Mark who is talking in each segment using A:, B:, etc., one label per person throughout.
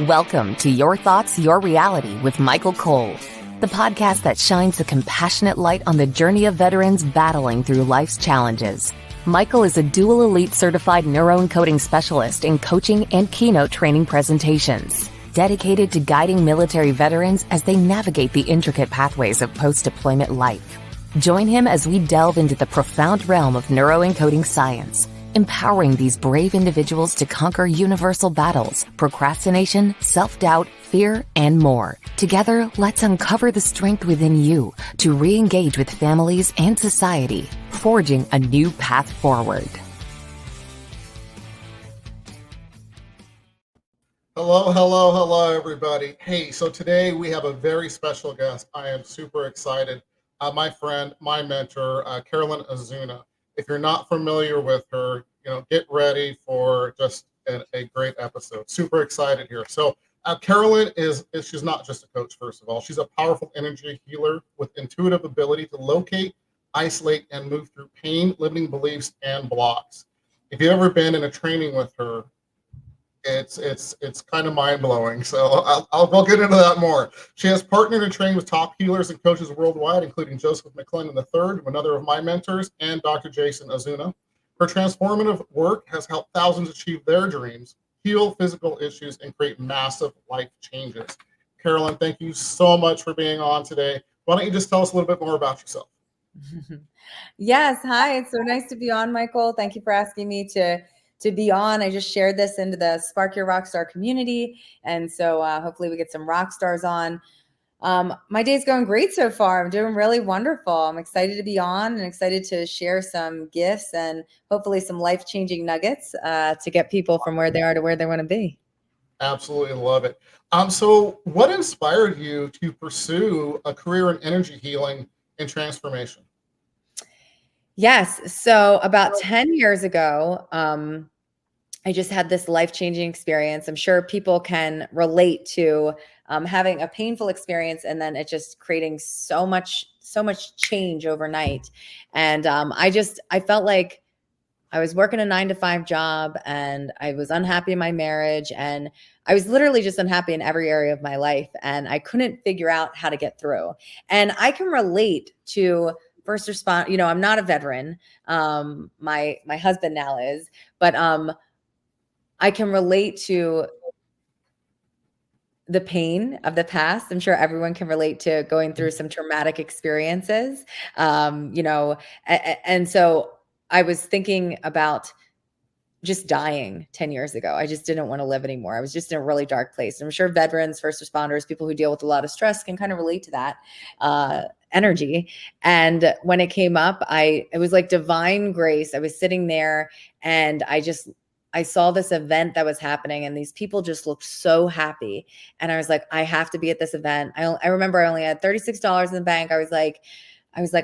A: Welcome to Your Thoughts, Your Reality with Michael Cole, the podcast that shines a compassionate light on the journey of veterans battling through life's challenges. Michael is a dual elite certified neuroencoding specialist in coaching and keynote training presentations, dedicated to guiding military veterans as they navigate the intricate pathways of post-deployment life. Join him as we delve into the profound realm of neuroencoding science, empowering these brave individuals to conquer universal battles, procrastination, self-doubt, fear, and more. Together, let's uncover the strength within you to re-engage with families and society, forging a new path forward.
B: Hello, everybody. Hey, so today we have a very special guest. I am super excited. My friend, my mentor, Carolyn Ozuna. If you're not familiar with her, get ready for just a great episode. Super excited here. So Carolyn she's not just a coach, first of all. She's a powerful energy healer with intuitive ability to locate, isolate, and move through pain, limiting beliefs, and blocks. If you've ever been in a training with her, it's kind of mind-blowing. So we'll get into that more. She has partnered and trained with top healers and coaches worldwide, including Joseph McClendon III, another of my mentors, and Dr. Jason Ozuna. Her transformative work has helped thousands achieve their dreams, heal physical issues, and create massive life changes. Carolyn, thank you so much for being on today. Why don't you just tell us a little bit more about yourself?
C: Yes. Hi. It's so nice to be on, Michael. Thank you for asking me to be on. I just shared this into the Spark Your Rockstar community. And so hopefully we get some rock stars on. My day's going great so far. I'm doing really wonderful. I'm excited to be on and excited to share some gifts and hopefully some life-changing nuggets to get people from where they are to where they want to be.
B: Absolutely love it. So what inspired you to pursue a career in energy healing and transformation?
C: Yes. So about 10 years ago, I just had this life-changing experience. I'm sure people can relate to having a painful experience and then it just creating so much change overnight. And I felt like I was working a 9-to-5 job and I was unhappy in my marriage and I was literally just unhappy in every area of my life. And I couldn't figure out how to get through. And I can relate to first respond. I'm not a veteran. My husband now is, but I can relate to the pain of the past. I'm sure everyone can relate to going through some traumatic experiences, and so I was thinking about just dying 10 years ago. I just didn't want to live anymore. I was just in a really dark place. I'm sure veterans, first responders, people who deal with a lot of stress can kind of relate to that energy. And when it came up, it was like divine grace. I was sitting there and I saw this event that was happening and these people just looked so happy. And I was like, I have to be at this event. I remember I only had $36 in the bank. I was like,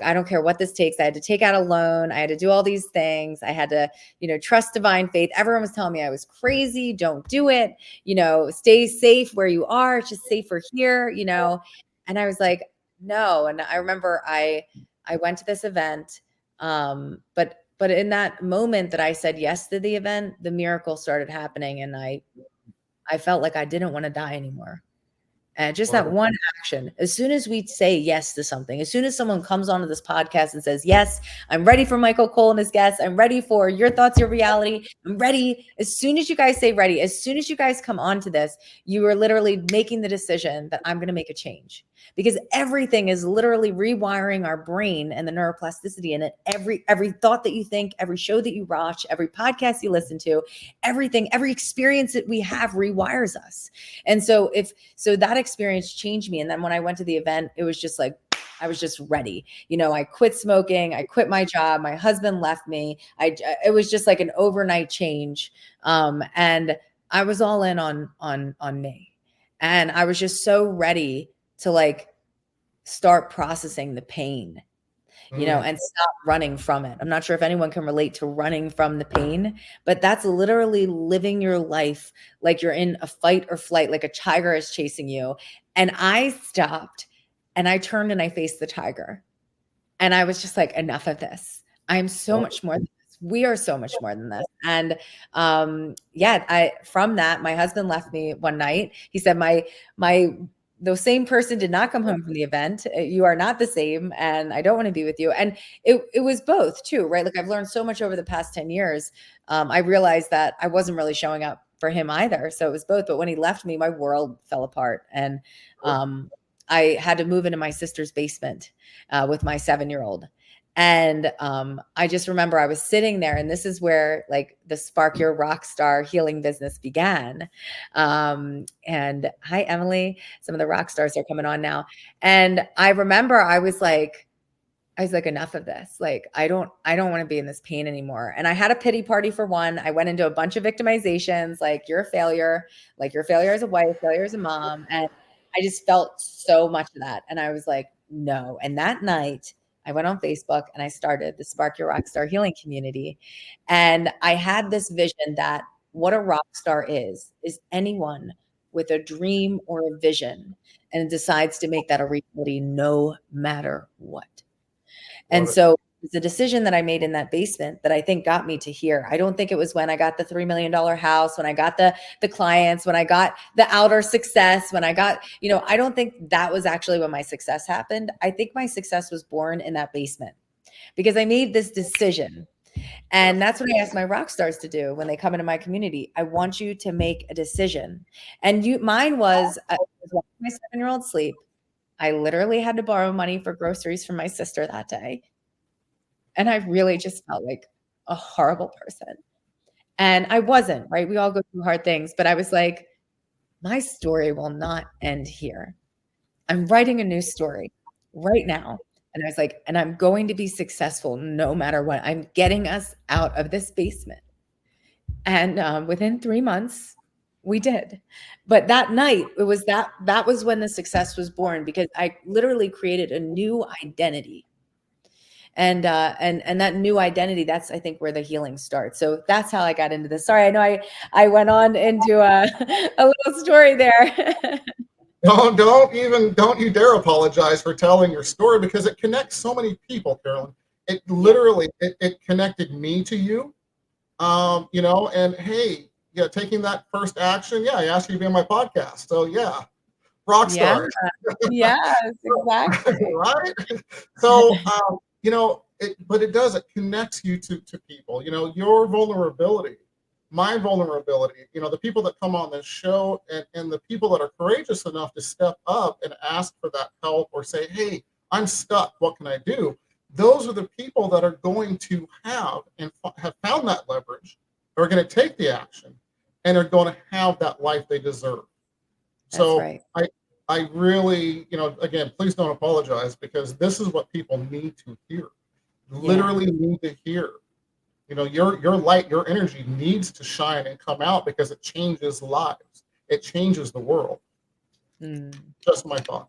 C: I don't care what this takes. I had to take out a loan. I had to do all these things. I had to, trust divine faith. Everyone was telling me I was crazy. Don't do it. Stay safe where you are. It's just safer here, And I was like, no. And I remember I went to this event, but in that moment that I said yes to the event, the miracle started happening. And I felt like I didn't want to die anymore. And just that one action, as soon as we say yes to something, as soon as someone comes onto this podcast and says, yes, I'm ready for Michael Cole and his guests. I'm ready for Your Thoughts, Your Reality. I'm ready. As soon as you guys say ready, as soon as you guys come onto this, you are literally making the decision that I'm going to make a change. Because everything is literally rewiring our brain and the neuroplasticity in it. Every thought that you think, every show that you watch, every podcast you listen to, everything, every experience that we have rewires us. And so that experience changed me. And then when I went to the event, it was just like, I was just ready. I quit smoking. I quit my job. My husband left me. It was just like an overnight change. And I was all in on me. And I was just so ready to start processing the pain, and stop running from it. I'm not sure if anyone can relate to running from the pain, but that's literally living your life like you're in a fight or flight, like a tiger is chasing you. And I stopped and I turned and I faced the tiger. And I was just like, enough of this. I'm so much more than this. we are so much more than this. And from that, my husband left me one night. He said, the same person did not come home from the event. You are not the same, and I don't want to be with you. And it was both too, right? Like I've learned so much over the past 10 years. I realized that I wasn't really showing up for him either. So it was both. But when he left me, my world fell apart. And I had to move into my sister's basement with my 7-year-old. And I just remember I was sitting there, and this is where like the Spark Your Rock Star healing business began. And hi, Emily. Some of the rock stars are coming on now. And I remember I was like, enough of this. Like, I don't want to be in this pain anymore. And I had a pity party for one. I went into a bunch of victimizations, like you're a failure, like you're a failure as a wife, failure as a mom. And I just felt so much of that. And I was like, no. And that night I went on Facebook and I started the Spark Your Rockstar Healing Community. And I had this vision that what a rock star is anyone with a dream or a vision and decides to make that a reality no matter what. And so it's a decision that I made in that basement that I think got me to here. I don't think it was when I got the $3 million house, when I got the clients, when I got the outer success, when I got, I don't think that was actually when my success happened. I think my success was born in that basement because I made this decision. And that's what I ask my rock stars to do when they come into my community. I want you to make a decision. And mine was, I was watching my 7-year-old sleep. I literally had to borrow money for groceries from my sister that day. And I really just felt like a horrible person. And I wasn't, right? We all go through hard things, but I was like, my story will not end here. I'm writing a new story right now. And I was like, and I'm going to be successful no matter what. I'm getting us out of this basement. And within 3 months, we did. But that night, it was that was when the success was born, because I literally created a new identity. And that new identity, that's, I think, where the healing starts. So that's how I got into this. Sorry, I know I went on into a little story there.
B: Don't you dare apologize for telling your story, because it connects so many people, Carolyn. It literally, it connected me to you. And hey, taking that first action. Yeah, I asked you to be on my podcast. So yeah, rock stars.
C: Yeah. Yes, exactly.
B: Right? So, but it connects you to people, your vulnerability, my vulnerability, the people that come on this show, and the people that are courageous enough to step up and ask for that help or say, hey, I'm stuck, what can I do? Those are the people that are going to have found that leverage, are going to take the action, and are going to have that life they deserve. So
C: that's right.
B: I really, again, please don't apologize, because this is what people need to hear. Literally need to hear. Your light, your energy needs to shine and come out, because it changes lives. It changes the world. Just my thought.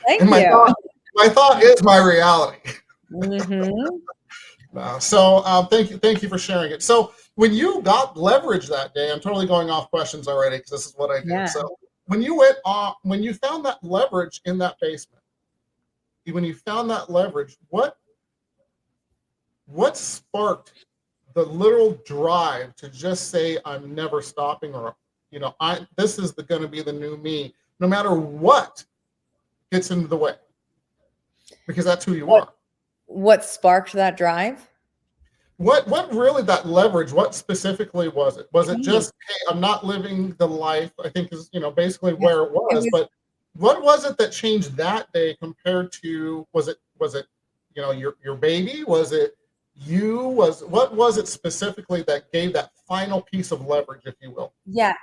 C: Thank you.
B: My thought is my reality.
C: Mm-hmm.
B: So thank you for sharing it. So when you got leverage that day, I'm totally going off questions already, because this is what I do.
C: Yeah.
B: So when you found that leverage in that basement, when you found that leverage, what sparked the literal drive to just say, I'm never stopping, or this is going to be the new me, no matter what gets into the way, because that's who you are.
C: What sparked that drive?
B: What really, that leverage, what specifically was it? Was it just, hey, I'm not living the life, I think is, basically where it was, but what was it that changed that day compared to, was it, your baby? Was it what was it specifically that gave that final piece of leverage, if you will?
C: Yeah.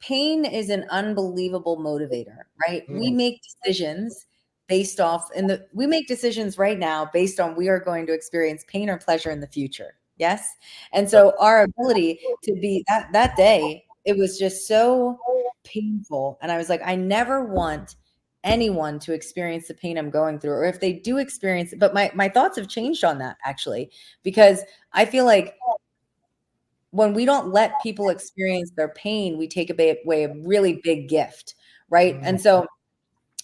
C: Pain is an unbelievable motivator, right? We make decisions we make decisions right now based on we are going to experience pain or pleasure in the future. Yes. And so our ability to be that day, it was just so painful. And I was like, I never want anyone to experience the pain I'm going through, or if they do experience it. But my thoughts have changed on that, actually, because I feel like when we don't let people experience their pain, we take away a really big gift, right? And so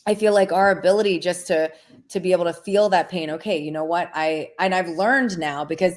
C: I feel like our ability just to be able to feel that pain. Okay, you know what? I've learned now, because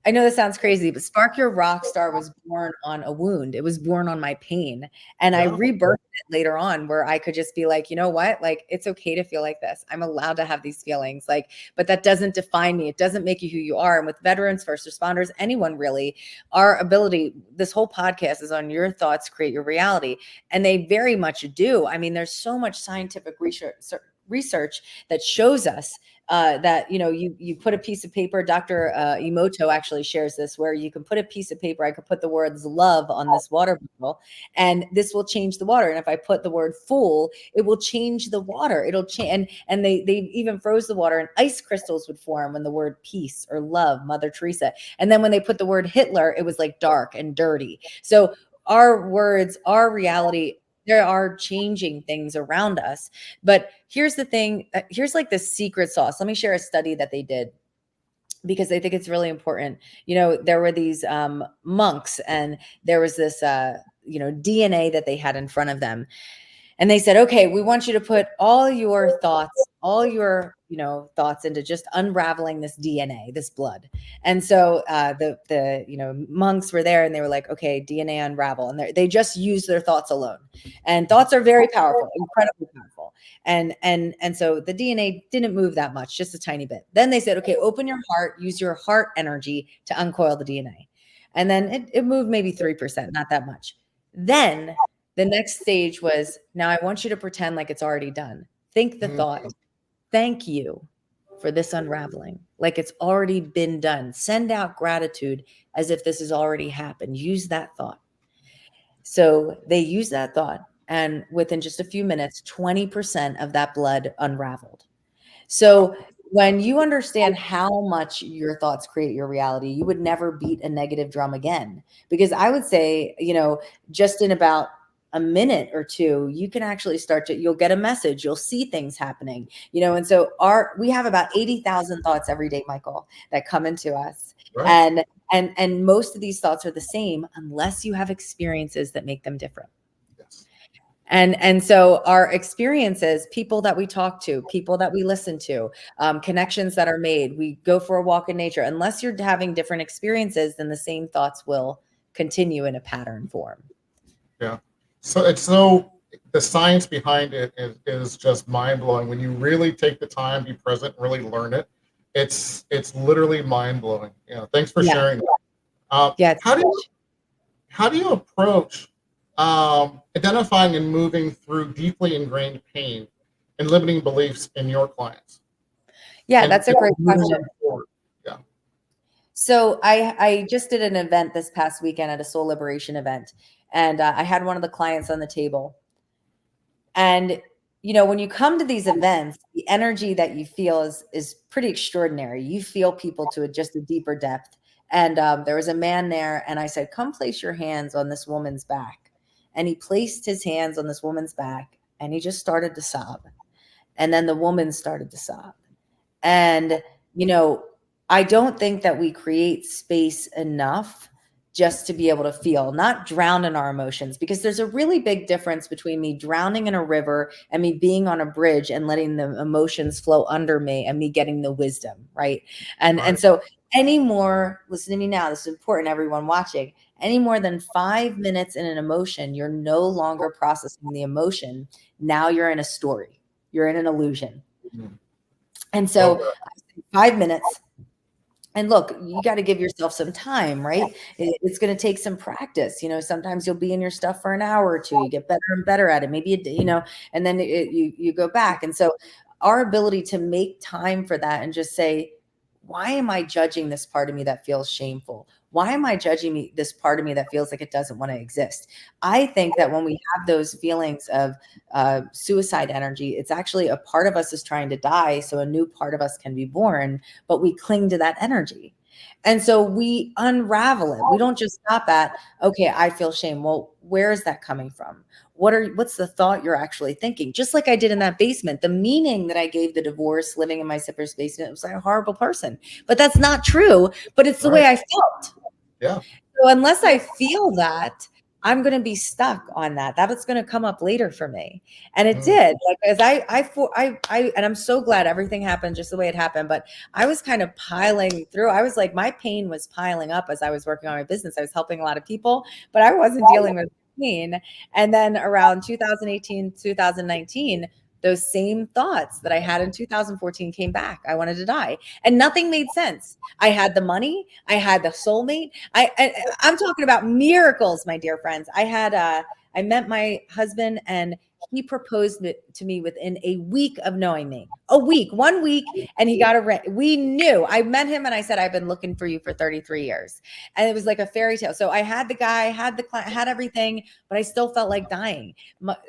C: I know this sounds crazy, but Spark Your Rock Star was born on a wound. It was born on my pain. And I rebirthed it later on where I could just be like, you know what? Like, it's okay to feel like this. I'm allowed to have these feelings. Like, but that doesn't define me. It doesn't make you who you are. And with veterans, first responders, anyone really, our ability, this whole podcast is on your thoughts create your reality. And they very much do. I mean, there's so much scientific research that shows us that, you know, you put a piece of paper, Dr. Emoto actually shares this, where you can put a piece of paper, I could put the words love on this water bottle, and this will change the water. And if I put the word fool, it will change the water. It'll change. And they even froze the water, and ice crystals would form when the word peace or love, Mother Teresa. And then when they put the word Hitler, it was like dark and dirty. So our words, our reality, there are changing things around us. But here's the thing, here's like the secret sauce. Let me share a study that they did, because I think it's really important. You know, there were these monks, and there was this, DNA that they had in front of them. And they said, okay, we want you to put all your thoughts, thoughts into just unraveling this DNA, this blood. And so the monks were there, and they were like, okay, DNA unravel. And they just used their thoughts alone. And thoughts are very powerful, incredibly powerful. And so the DNA didn't move that much, just a tiny bit. Then they said, okay, open your heart, use your heart energy to uncoil the DNA. And then it moved maybe 3%, not that much. Then the next stage was, now I want you to pretend like it's already done. Think the thought, thank you for this unraveling, like it's already been done. Send out gratitude as if this has already happened. Use that thought. So they used that thought, and within just a few minutes, 20% of that blood unraveled. So when you understand how much your thoughts create your reality, you would never beat a negative drum again. Because I would say, just in about a minute or two, you can actually you'll get a message, you'll see things happening, and so we have about 80,000 thoughts every day, Michael, that come into us. Right. And most of these thoughts are the same unless you have experiences that make them different. Yes. And so our experiences, people that we talk to, people that we listen to, connections that are made, we go for a walk in nature, unless you're having different experiences, then the same thoughts will continue in a pattern form.
B: Yeah. So the science behind it is just mind blowing. When you really take the time, be present, really learn it, it's literally mind blowing. Thanks for sharing that. How do you approach identifying and moving through deeply ingrained pain and limiting beliefs in your clients?
C: Yeah, that's a great question.
B: Yeah.
C: So I just did an event this past weekend at a soul liberation event. And I had one of the clients on the table. And, when you come to these events, the energy that you feel is pretty extraordinary. You feel people to just a deeper depth. And there was a man there, and I said, come place your hands on this woman's back. And he placed his hands on this woman's back, and he just started to sob. And then the woman started to sob. And, I don't think that we create space enough just to be able to feel, not drown in our emotions, because there's a really big difference between me drowning in a river and me being on a bridge and letting the emotions flow under me and me getting the wisdom, right? And so listen to me now, this is important, everyone watching, any more than 5 minutes in an emotion, you're no longer processing the emotion. Now you're in a story, you're in an illusion. Mm-hmm. And so 5 minutes. And look, you got to give yourself some time, right? It's going to take some practice. Sometimes you'll be in your stuff for an hour or two. You get better and better at it. Maybe, and then you go back. And so our ability to make time for that and just say, why am I judging this part of me that feels shameful? Why am I judging this part of me that feels like it doesn't want to exist? I think that when we have those feelings of suicide energy, it's actually a part of us is trying to die so a new part of us can be born, but we cling to that energy. And so we unravel it. We don't just stop at, okay, I feel shame. Well, where is that coming from? What's the thought you're actually thinking? Just like I did in that basement, the meaning that I gave the divorce living in my sipper's basement, it was like a horrible person, but that's not true, but it's the way I felt.
B: Yeah.
C: So unless I feel that, I'm going to be stuck on that. That's going to come up later for me. And it did. Like, as and I'm so glad everything happened just the way it happened. But I was kind of piling through. I was like, my pain was piling up as I was working on my business. I was helping a lot of people, but I wasn't dealing with pain. And then around 2018, 2019, those same thoughts that I had in 2014 came back. I wanted to die, and nothing made sense. I had the money, I had the soulmate. I'm talking about miracles, my dear friends. I met my husband, and he proposed to me within a week of knowing me. 1 week, and he got a ring. We knew. I met him, and I said, "I've been looking for you for 33 years," and it was like a fairy tale. So I had the guy, had the client, had everything, but I still felt like dying.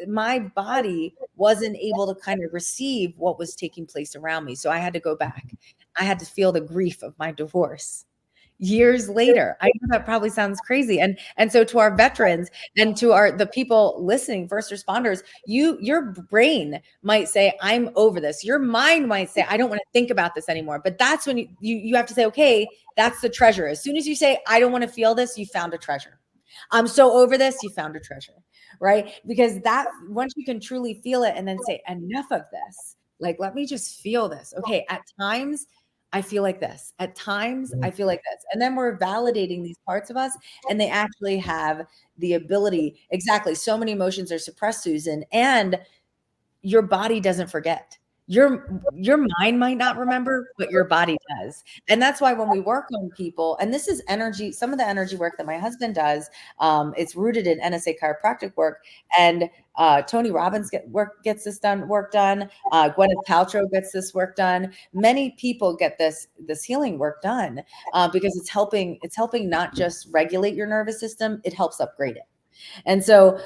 C: My body wasn't able to kind of receive what was taking place around me. So I had to go back. I had to feel the grief of my divorce years later. I know that probably sounds crazy. And so to our veterans and to the people listening, first responders, your brain might say, I'm over this. Your mind might say, I don't want to think about this anymore. But that's when you have to say, okay, that's the treasure. As soon as you say, I don't want to feel this, you found a treasure. I'm so over this, you found a treasure, right? Because that once you can truly feel it and then say, enough of this, like, let me just feel this. Okay, at times I feel like this. At times I feel like this. And then we're validating these parts of us, and they actually have the ability. Exactly. So many emotions are suppressed, Susan, and your body doesn't forget. Your mind might not remember, but your body does. And that's why when we work on people, and this is energy, some of the energy work that my husband does, it's rooted in NSA chiropractic work. And Tony Robbins gets this work done. Gwyneth Paltrow gets this work done. Many people get this healing work done because it's helping not just regulate your nervous system, it helps upgrade it. And so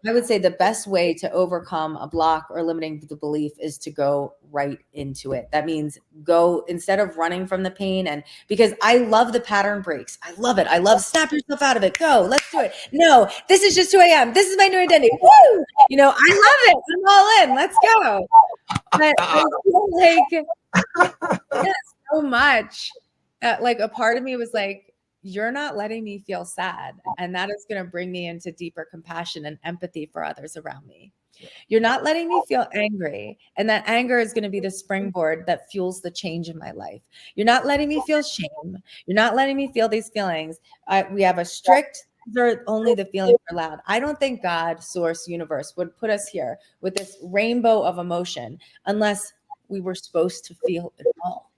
C: I would say the best way to overcome a block or limiting the belief is to go right into it. That means go instead of running from the pain. And because I love the pattern breaks. I love it. I love snap yourself out of it. Go, let's do it. No, this is just who I am. This is my new identity. Woo! I love it. I'm all in. Let's go. But I feel like so much. Like a part of me was like, you're not letting me feel sad. And that is going to bring me into deeper compassion and empathy for others around me. You're not letting me feel angry. And that anger is going to be the springboard that fuels the change in my life. You're not letting me feel shame. You're not letting me feel these feelings. We have a strict, they're only the feelings are allowed. I don't think God, source, universe would put us here with this rainbow of emotion unless we were supposed to feel it all.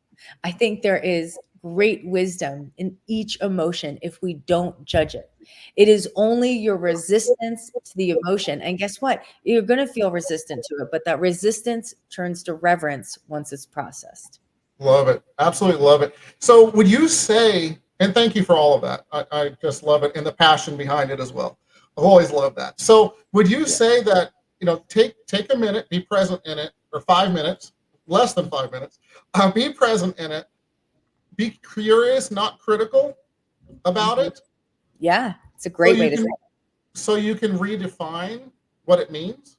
C: I think there is great wisdom in each emotion if we don't judge it. It is only your resistance to the emotion. And guess what? You're going to feel resistant to it, but that resistance turns to reverence once it's processed.
B: Love it. Absolutely love it. So would you say, and thank you for all of that. I just love it, and the passion behind it as well. I've always loved that. So would you say that, take a minute, be present in it, or 5 minutes, less than 5 minutes, be present in it, be curious, not critical about it.
C: Yeah, it's a great way to say it.
B: So you can redefine what it means.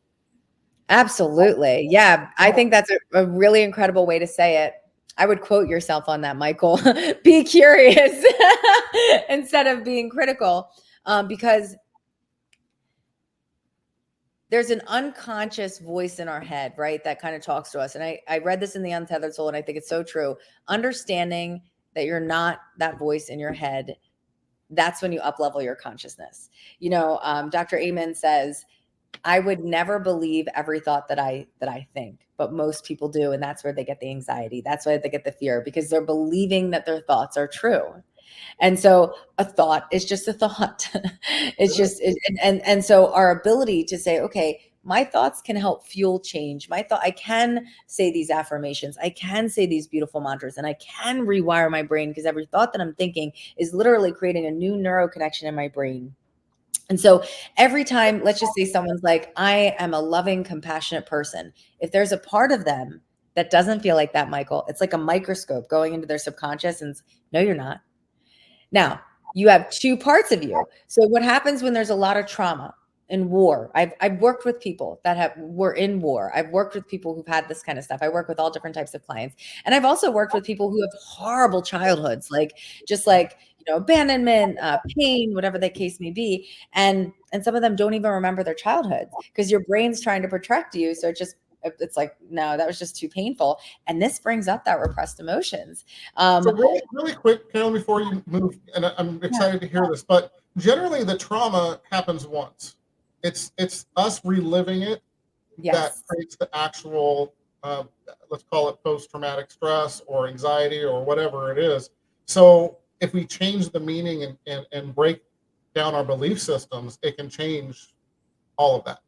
C: Absolutely. Yeah, I think that's a really incredible way to say it. I would quote yourself on that, Michael. Be curious instead of being critical, because there's an unconscious voice in our head, right? That kind of talks to us. And I read this in The Untethered Soul, and I think it's so true. Understanding that you're not that voice in your head, that's when you up-level your consciousness. Dr. Amen says, I would never believe every thought that I think, but most people do. And that's where they get the anxiety. That's why they get the fear, because they're believing that their thoughts are true. And so a thought is just a thought. And so our ability to say, okay, my thoughts can help fuel change. I can say these affirmations. I can say these beautiful mantras, and I can rewire my brain, because every thought that I'm thinking is literally creating a new neural connection in my brain. And so every time, let's just say someone's like, I am a loving, compassionate person. If there's a part of them that doesn't feel like that, Michael, it's like a microscope going into their subconscious and no, you're not. Now, you have two parts of you. So what happens when there's a lot of trauma? in war. I've worked with people that were in war. I've worked with people who've had this kind of stuff. I work with all different types of clients. And I've also worked with people who have horrible childhoods, like just like, abandonment, pain, whatever the case may be. And some of them don't even remember their childhoods because your brain's trying to protect you. So it's like, no, that was just too painful. And this brings up that repressed emotions.
B: So really quick, Carolyn, before you move, and I'm excited to hear this, but generally the trauma happens once. It's us reliving it that creates the actual, let's call it post-traumatic stress or anxiety or whatever it is. So if we change the meaning and break down our belief systems, it can change all of that.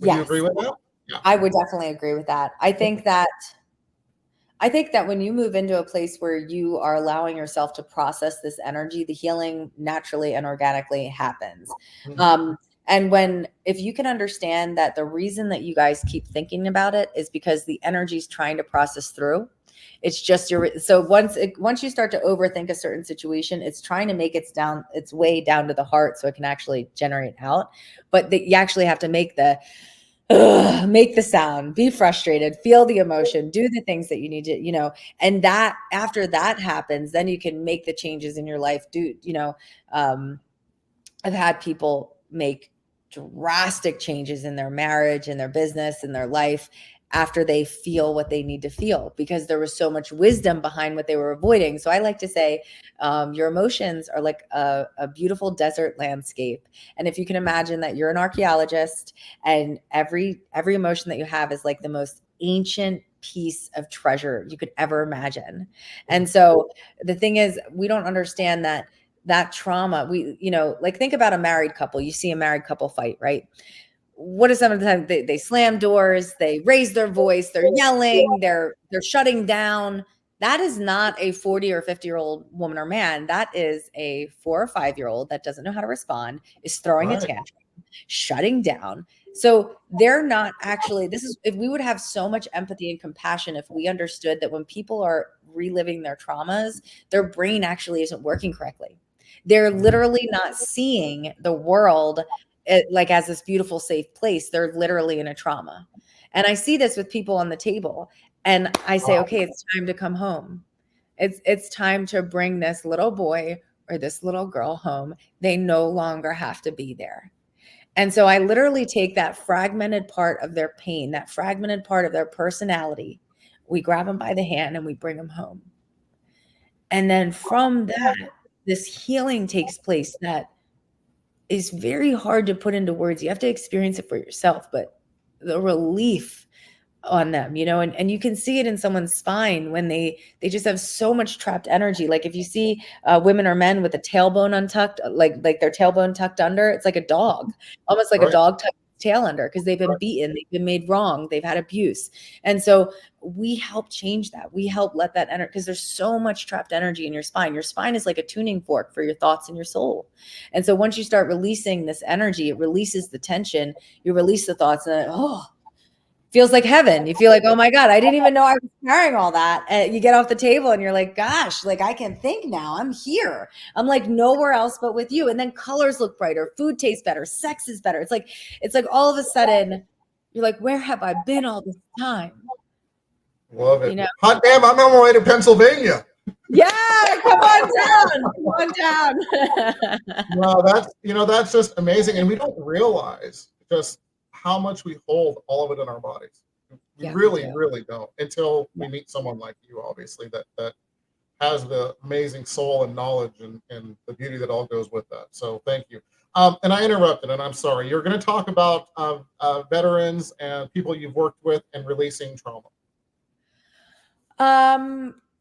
B: Would you agree with that?
C: Yeah. I would definitely agree with that. I think that when you move into a place where you are allowing yourself to process this energy, the healing naturally and organically happens. Mm-hmm. And if you can understand that the reason that you guys keep thinking about it is because the energy is trying to process through. It's just so once you start to overthink a certain situation, it's trying to make its way down to the heart so it can actually generate out. But you actually have to make the sound, be frustrated, feel the emotion, do the things that you need to, and that after that happens, then you can make the changes in your life. I've had people make drastic changes in their marriage, in their business, in their life after they feel what they need to feel because there was so much wisdom behind what they were avoiding. So I like to say your emotions are like a beautiful desert landscape. And if you can imagine that you're an archaeologist and every emotion that you have is like the most ancient piece of treasure you could ever imagine. And so the thing is, we don't understand that trauma. Like think about a married couple. You see a married couple fight, right? What is some of the time they slam doors, they raise their voice, they're yelling, they're shutting down. That is not a 40 or 50-year-old woman or man. That is a 4 or 5-year-old that doesn't know how to respond, is throwing a tantrum, shutting down. So they're not actually, if we would have so much empathy and compassion, if we understood that when people are reliving their traumas, their brain actually isn't working correctly. They're literally not seeing the world like as this beautiful, safe place. They're literally in a trauma. And I see this with people on the table and I say, okay, it's time to come home. It's time to bring this little boy or this little girl home. They no longer have to be there. And so I literally take that fragmented part of their pain, that fragmented part of their personality. We grab them by the hand and we bring them home. And then from that, this healing takes place that is very hard to put into words. You have to experience it for yourself, but the relief on them, and you can see it in someone's spine when they just have so much trapped energy. Like if you see women or men with a tailbone untucked, like their tailbone tucked under, it's like a dog, almost like a dog tucked tail under because they've been beaten, they've been made wrong, they've had abuse. And so we help change that. We help let that energy, because there's so much trapped energy in your spine. Your spine is like a tuning fork for your thoughts and your soul. And so once you start releasing this energy, it releases the tension, you release the thoughts, and feels like heaven. You feel like, oh my God, I didn't even know I was carrying all that. And you get off the table and you're like, gosh, like I can think now. I'm here. I'm like nowhere else but with you. And then colors look brighter, food tastes better, sex is better. It's like all of a sudden you're like, where have I been all this time?
B: Love it. Hot damn, I'm on my way to Pennsylvania.
C: Yeah, come on down.
B: Wow, that's just amazing. And we don't realize just how much we hold all of it in our bodies. We really don't until we meet someone like you, obviously, that has the amazing soul and knowledge and the beauty that all goes with that. So thank you. And I interrupted, and I'm sorry. You're going to talk about veterans and people you've worked with and releasing trauma.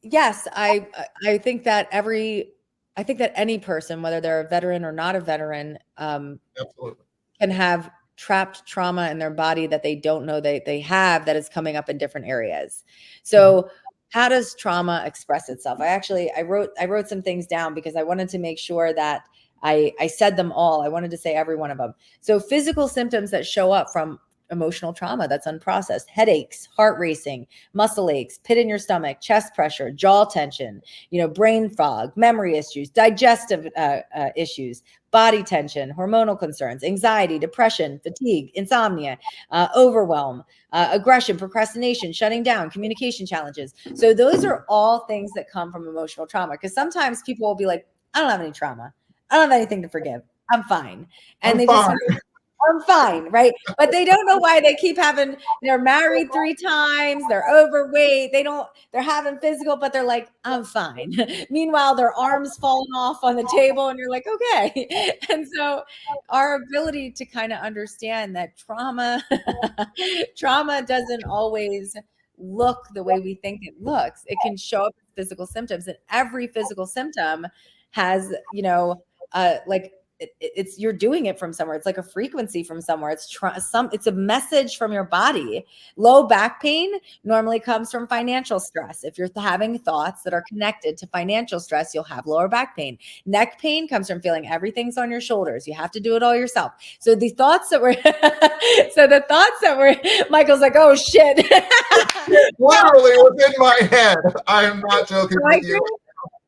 C: Yes, I think that any person, whether they're a veteran or not a veteran,
B: absolutely
C: can have trapped trauma in their body that they don't know they have, that is coming up in different areas. So how does trauma express itself? I wrote some things down because I wanted to make sure that I said them all. I wanted to say every one of them. So physical symptoms that show up from emotional trauma that's unprocessed: headaches, heart racing, muscle aches, pit in your stomach, chest pressure, jaw tension, brain fog, memory issues, digestive issues, body tension, hormonal concerns, anxiety, depression, fatigue, insomnia, overwhelm, aggression, procrastination, shutting down, communication challenges. So those are all things that come from emotional trauma. Because sometimes people will be like, I don't have any trauma. I don't have anything to forgive. I'm fine. And
B: I'm
C: they
B: fine.
C: just I'm fine, right? But they don't know why they keep having, they're married 3 times, they're overweight, they're having physical, but they're like, I'm fine. Meanwhile, their arms falling off on the table and you're like, okay. And so our ability to kind of understand that trauma, trauma doesn't always look the way we think it looks. It can show up as physical symptoms, and every physical symptom has, like it's you're doing it from somewhere. It's like a frequency from somewhere. It's a message from your body. Low back pain normally comes from financial stress. If you're having thoughts that are connected to financial stress, you'll have lower back pain. Neck pain comes from feeling everything's on your shoulders. You have to do it all yourself. So the thoughts that were Michael's like, oh shit.
B: Literally within my head. I am not joking with you.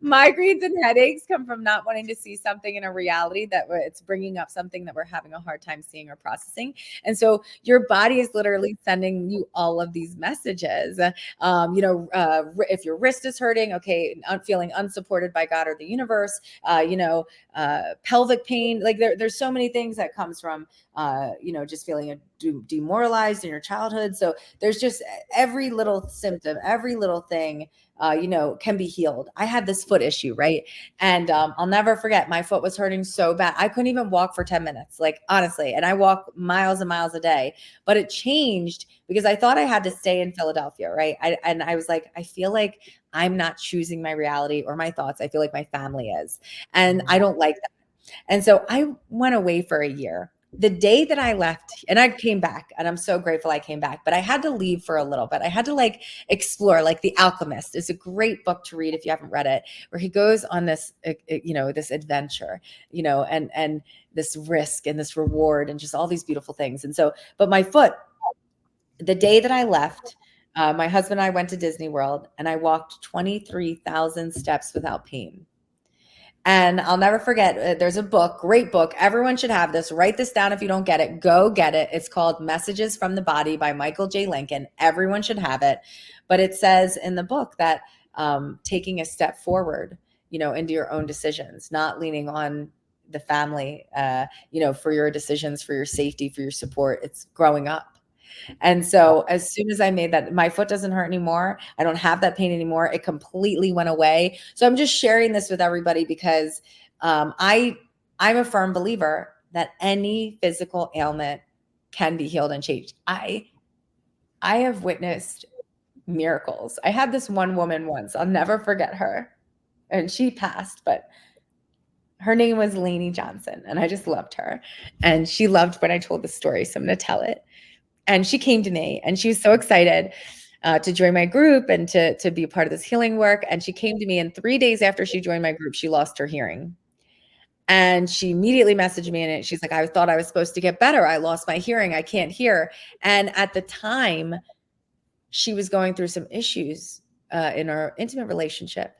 C: Migraines and headaches come from not wanting to see something in a reality that it's bringing up something that we're having a hard time seeing or processing. And so your body is literally sending you all of these messages. If your wrist is hurting, okay, feeling unsupported by God or the universe, pelvic pain, like there's so many things that comes from, just feeling demoralized in your childhood. So there's just every little symptom, every little thing can be healed. I had this foot issue, right? And I'll never forget, my foot was hurting so bad. I couldn't even walk for 10 minutes, like honestly. And I walk miles and miles a day, but it changed because I thought I had to stay in Philadelphia, right? I was like, I feel like I'm not choosing my reality or my thoughts. I feel like my family is, and I don't like that. And so I went away for a year. The day that I left, and I came back, and I'm so grateful I came back, but I had to leave for a little bit. I had to explore. Like The Alchemist is a great book to read if you haven't read it, where he goes on this, this adventure, and this risk and this reward and just all these beautiful things. And so, but my foot, the day that I left, my husband and I went to Disney World, and I walked 23,000 steps without pain. And I'll never forget, there's a book, great book. Everyone should have this. Write this down if you don't get it. Go get it. It's called Messages from the Body by Michael J. Lincoln. Everyone should have it. But it says in the book that taking a step forward, into your own decisions, not leaning on the family, for your decisions, for your safety, for your support. It's growing up. And so as soon as I made that, my foot doesn't hurt anymore. I don't have that pain anymore. It completely went away. So I'm just sharing this with everybody because I'm a firm believer that any physical ailment can be healed and changed. I have witnessed miracles. I had this one woman once, I'll never forget her, and she passed, but her name was Lainey Johnson, and I just loved her. And she loved when I told the story, so I'm going to tell it. And she came to me and she was so excited to join my group and to be a part of this healing work. And she came to me, and 3 days after she joined my group, she lost her hearing. And she immediately messaged me, and she's like, I thought I was supposed to get better. I lost my hearing. I can't hear. And at the time, she was going through some issues in her intimate relationship.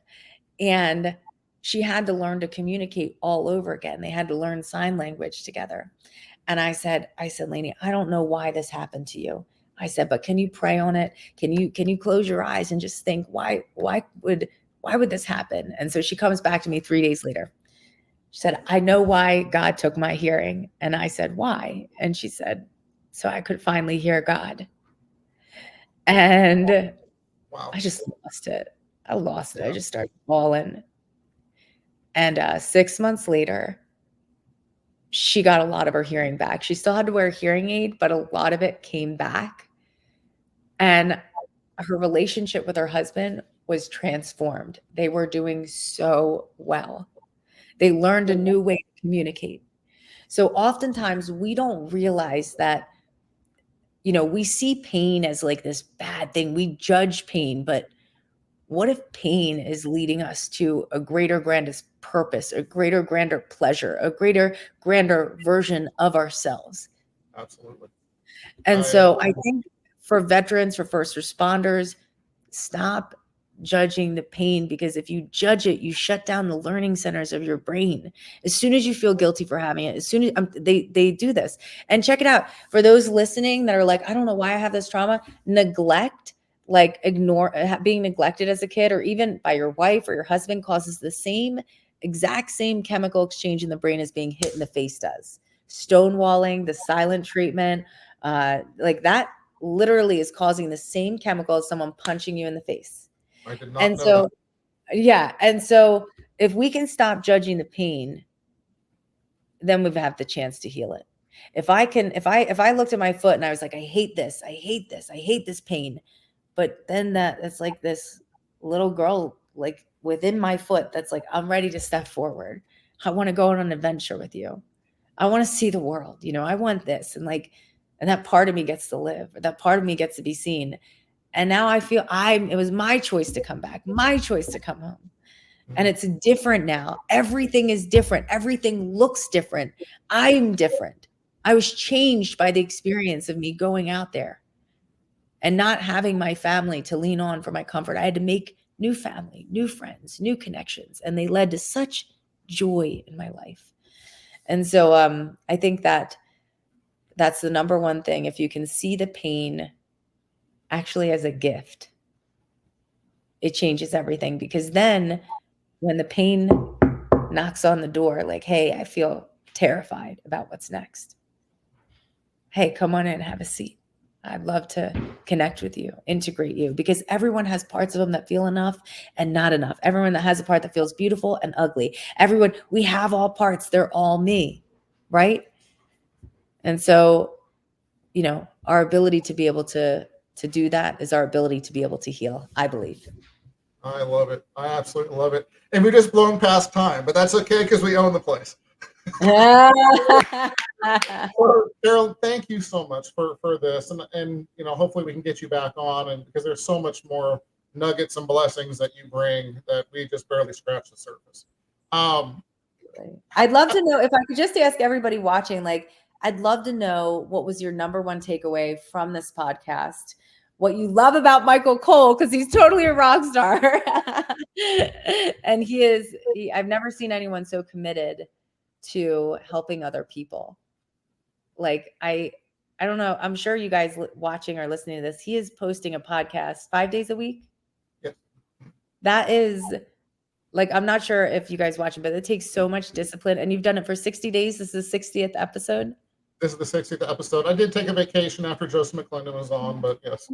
C: And she had to learn to communicate all over again. They had to learn sign language together. And I said, Lainey, I don't know why this happened to you. I said, but can you pray on it? Can you close your eyes and just think, why would this happen? And so she comes back to me 3 days later. She said, I know why God took my hearing. And I said, why? And she said, so I could finally hear God. And wow. I just lost it. I lost it. I just started bawling. And 6 months later, she got a lot of her hearing back. She still had to wear a hearing aid, but a lot of it came back. And her relationship with her husband was transformed. They were doing so well. They learned a new way to communicate. So oftentimes we don't realize that, we see pain as like this bad thing. We judge pain, but what if pain is leading us to a greater, grandest purpose, a greater, grander pleasure, a greater, grander version of ourselves?
B: Absolutely.
C: And so I think for veterans, for first responders, stop judging the pain, because if you judge it, you shut down the learning centers of your brain. As soon as you feel guilty for having it, as soon as they do this. And check it out. For those listening that are like, I don't know why I have this trauma, neglect, like being neglected as a kid, or even by your wife or your husband, causes the exact same chemical exchange in the brain as being hit in the face does. Stonewalling, the silent treatment, like that literally is causing the same chemical as someone punching you in the face.
B: I did not
C: And
B: know
C: so,
B: that.
C: yeah. And so if we can stop judging the pain, then we have the chance to heal it. If I looked at my foot and I was like, I hate this, I hate this, I hate this pain. But then that's like this little girl, like within my foot, that's like, I'm ready to step forward. I want to go on an adventure with you. I want to see the world. I want this. And that part of me gets to live, or that part of me gets to be seen. And now I feel it was my choice to come back, my choice to come home. And it's different now. Everything is different. Everything looks different. I'm different. I was changed by the experience of me going out there and not having my family to lean on for my comfort. I had to make new family, new friends, new connections, and they led to such joy in my life. And so I think that's the number one thing. If you can see the pain actually as a gift, it changes everything. Because then when the pain knocks on the door, like, hey, I feel terrified about what's next. Hey, come on in, have a seat. I'd love to connect with you, integrate you, because everyone has parts of them that feel enough and not enough. Everyone that has a part that feels beautiful and ugly. Everyone, we have all parts. They're all me, right? And so, our ability to be able to do that is our ability to be able to heal, I believe.
B: I love it. I absolutely love it. And we're just blown past time, but that's okay because we own the place. Carol, thank you so much for this, and hopefully we can get you back on, and because there's so much more nuggets and blessings that you bring that we just barely scratch the surface.
C: I'd love to know, if I could just ask everybody watching, like, I'd love to know what was your number one takeaway from this podcast, what you love about Michael Cole, because he's totally a rock star. And I've never seen anyone so committed to helping other people. Like, I don't know. I'm sure you guys watching or listening to this, he is posting a podcast 5 days a week.
B: Yeah.
C: That is, like, I'm not sure if you guys watch it, but it takes so much discipline, and you've done it for 60 days. This is the 60th episode.
B: This is the 60th episode. I did take a vacation after Joseph McClendon was on, but yes.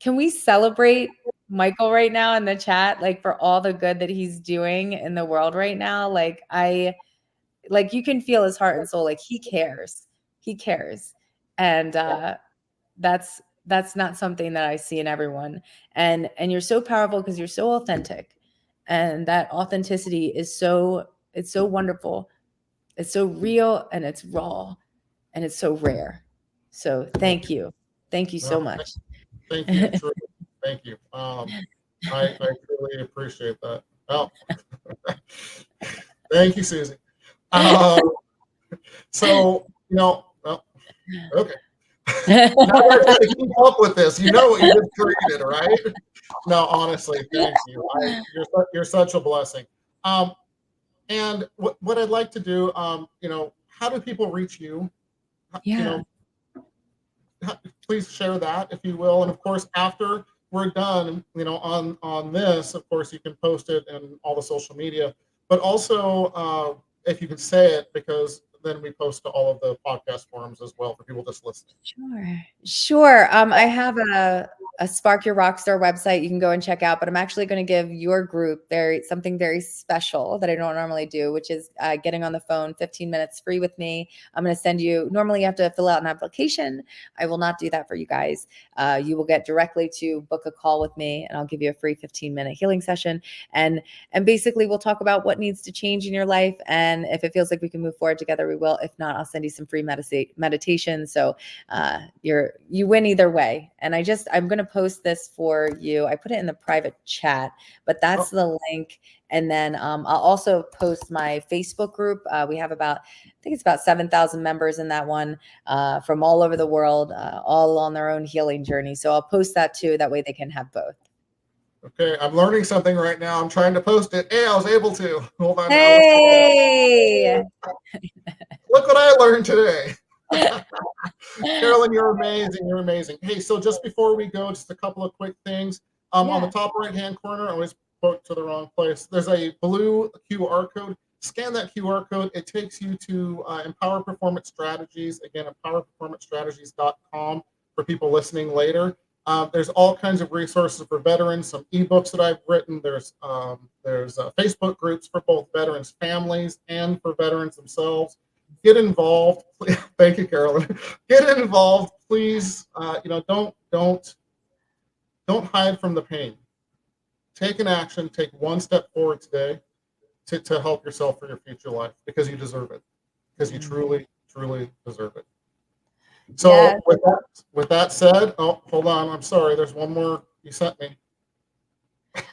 C: Can we celebrate Michael right now in the chat, like, for all the good that he's doing in the world right now? Like, you can feel his heart and soul. Like, he cares. And that's not something that I see in everyone. And you're so powerful because you're so authentic. And that authenticity is it's so wonderful. It's so real, and it's raw, and it's so rare. So thank you. Thank you so much.
B: Thank you. Truly. Thank you. I truly appreciate that. Well, thank you, Susie. So, well, okay. Now we're trying to keep up with this. You know what you just created, right? No, honestly, thank you. You're such a blessing. And what I'd like to do, how do people reach you?
C: Yeah.
B: Please share that, if you will. And of course, after we're done, on this, of course, you can post it in all the social media. But also, if you can say it, because then we post to all of the podcast forums as well for people just listening.
C: Sure. I have a Spark Your Rockstar website you can go and check out, but I'm actually going to give your group something very special that I don't normally do, which is getting on the phone 15 minutes free with me. I'm going to send you, normally you have to fill out an application. I will not do that for you guys. You will get directly to book a call with me, and I'll give you a free 15-minute healing session. And basically we'll talk about what needs to change in your life. And if it feels like we can move forward together, we will. If not, I'll send you some free meditation. So you win either way. And I'm going to post this for you. I put it in the private chat, but that's the link. And then I'll also post my Facebook group. We have I think it's about 7,000 members in that one, from all over the world, all on their own healing journey. So I'll post that too. That way they can have both.
B: Okay, I'm learning something right now. I'm trying to post it. Hey, I was able to. Hold on.
C: Hey!
B: Look what I learned today. Carolyn, you're amazing. You're amazing. Hey, so just before we go, just a couple of quick things. On the top right-hand corner, I always spoke to the wrong place. There's a blue QR code. Scan that QR code. It takes you to Empower Performance Strategies. Again, empowerperformancestrategies.com for people listening later. There's all kinds of resources for veterans, some ebooks that I've written. There's Facebook groups for both veterans' families and for veterans themselves. Get involved. Thank you, Carolyn. Get involved, please. Don't hide from the pain. Take an action. Take one step forward today to help yourself for your future life, because you deserve it. Because you truly, truly deserve it. So yes. With that said, oh, hold on. I'm sorry. There's one more you sent me.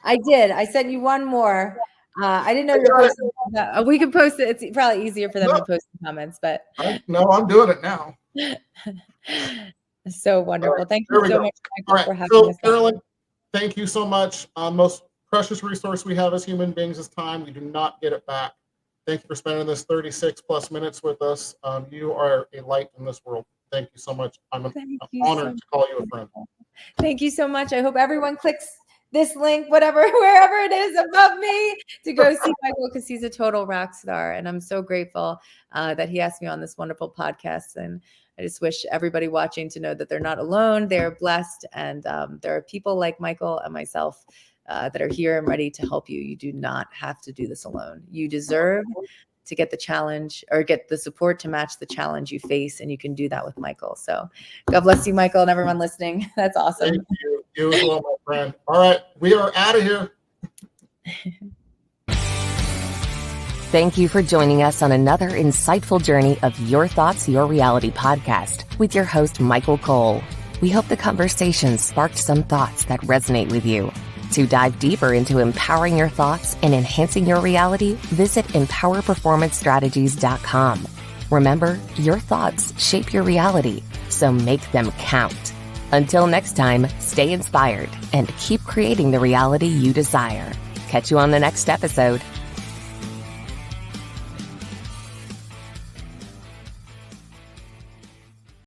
C: I did. I sent you one more. I didn't know you were posting that. We can post it. It's probably easier for them to post the comments, but
B: no, I'm doing it now.
C: So wonderful.
B: Right,
C: thank you so much, Michael, for having us.
B: Carolyn, thank you so much. Most precious resource we have as human beings is time. We do not get it back. Thank you for spending this 36 plus minutes with us. You are a light in this world. Thank you so much. I'm honored to call you a friend.
C: Thank you so much. I hope everyone clicks this link, wherever it is above me, to go see Michael, because he's a total rock star. And I'm so grateful that he asked me on this wonderful podcast. And I just wish everybody watching to know that they're not alone. They're blessed. And there are people like Michael and myself that are here and ready to help you. You do not have to do this alone. You deserve to get the challenge, or get the support to match the challenge you face. And you can do that with Michael. So God bless you, Michael, and everyone listening. That's awesome.
B: Thank you. You as well, my friend. All right, we are out of here.
A: Thank you for joining us on another insightful journey of Your Thoughts, Your Reality podcast with your host, Michael Cole. We hope the conversation sparked some thoughts that resonate with you. To dive deeper into empowering your thoughts and enhancing your reality, visit empowerperformancestrategies.com. Remember, your thoughts shape your reality, so make them count. Until next time, stay inspired and keep creating the reality you desire. Catch you on the next episode.